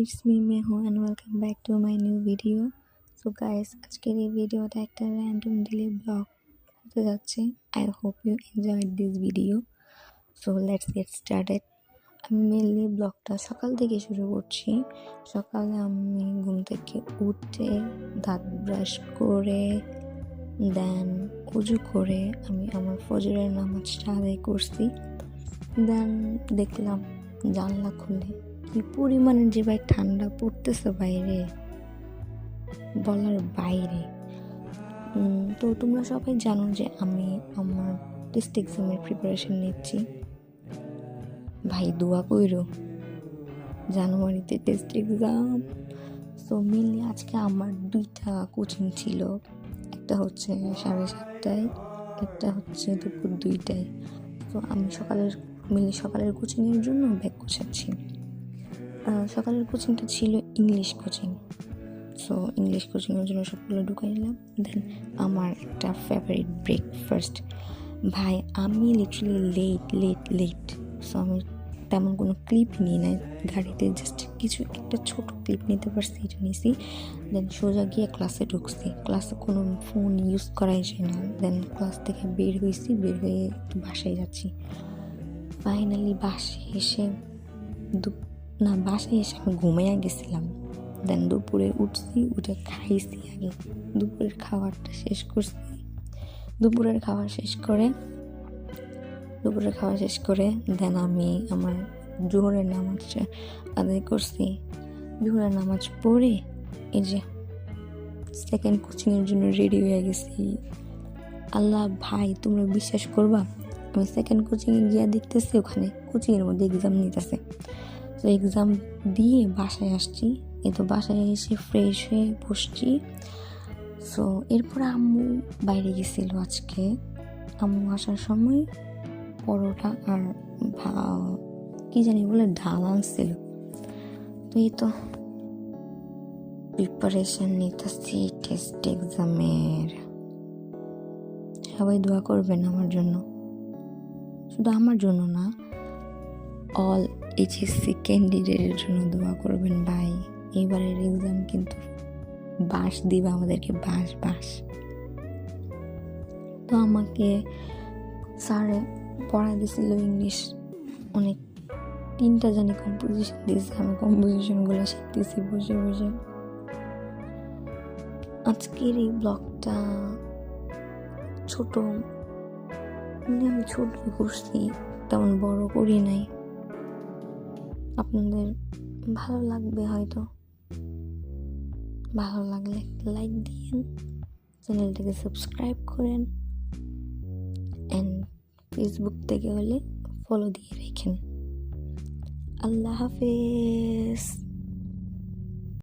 it's me Meho and welcome back to my new video. So guys, আজকের এই ভিডিওটা একটা র্যান্ডম ডেইলি ব্লগ হতে যাচ্ছে. I hope you enjoyed this video. So let's get started. আমি mainly ব্লগটা সকাল থেকে শুরু করছি. সকালে আমি ঘুম থেকে উঠে দাঁত ব্রাশ করে দেন উজু করে আমি আমার ফজরের নামাজটা আদায় করছি. দেন দেখলাম জানলা খুলে কি পরিমাণে যে ভাই ঠান্ডা পড়তেছে বাইরে বলার বাইরে. তো তোমরা সবাই জানো যে আমি আমার টেস্ট এক্সামের প্রিপারেশন নিচ্ছি. ভাই দোয়া কইরো, জানুয়ারিতে টেস্ট এক্সাম. সো মেনলি আজকে আমার 2টা কোচিং ছিল. একটা হচ্ছে 7:30টায়, একটা হচ্ছে দুপুর 2টায়. তো আমি সকালের কোচিংয়ের জন্য ব্যাগ গোছাচ্ছি. সকালের কোচিংটা ছিল ইংলিশ কোচিং. সো ইংলিশ কোচিংয়ের জন্য সবগুলো ঢুকাই নিলাম. দেন আমার একটা ফেভারিট ব্রেকফাস্ট. ভাই আমি লিটারালি লেট. সো আমি তেমন কোনো ক্লিপ নিই নাই গাড়িতে, জাস্ট কিছু একটা ছোট ক্লিপ নিতে পারছি, এটা নিয়েছি. দেন সোজা গিয়ে ক্লাসে ঢুকছি. ক্লাসে কোনো ফোন ইউজ করাই যায় না. দেন ক্লাস থেকে বের হয়ে বাসায় যাচ্ছি. ফাইনালি বাসায় এসে আমি ঘুমিয়ে গেছিলাম. দেন দুপুরে উঠে খাইছি. আগে দুপুরের খাওয়া শেষ করে দেন আমি আমার জোহরের নামাজটা আদায় করছি. জোহরের নামাজ পড়ে এই যে সেকেন্ড কোচিংয়ের জন্য রেডি হয়ে গেছি. আল্লাহ ভাই, তোমরা বিশ্বাস করবা, আমি সেকেন্ড কোচিংয়ে গিয়ে দেখতেছি ওখানে কোচিংয়ের মধ্যে এক্সাম নিতেছে. তো এক্সাম দিয়ে বাসায় আসছি. তো বাসায় এসে ফ্রেশ হয়ে বসছি. সো এরপরে আম্মু বাইরে গেছিল আজকে. আম্মু আসার সময় পরোটা আর কি জানি বলে ডাল আনছিল. তো এই তো প্রিপারেশন নিতেছি টেস্ট এক্সামের. সবাই দোয়া করবেন আমার জন্য, শুধু আমার জন্য না, অল এইচএসসি ক্যান্ডিডেটের জন্য দোয়া করবেন ভাই. এইবারের এক্সাম কিন্তু বাস দিবা আমাদেরকে, বাস. তো আমাকে স্যারে পড়াই দিছিল ইংলিশ অনেক, 3টা জানি কম্পোজিশন দিয়েছে. আমি কম্পোজিশনগুলো শিখতেছি বসে. আজকের এই ব্লগটা আমি ছোট করছি, তেমন বড় করি নাই. আপনাদের ভালো লাগবে হয়তো. ভালো লাগলে লাইক দিয়েন, চ্যানেলটাকে সাবস্ক্রাইব করেন, অ্যান্ড ফেসবুক থেকে হলে ফলো দিয়ে রাখেন. আল্লাহ হাফেজ.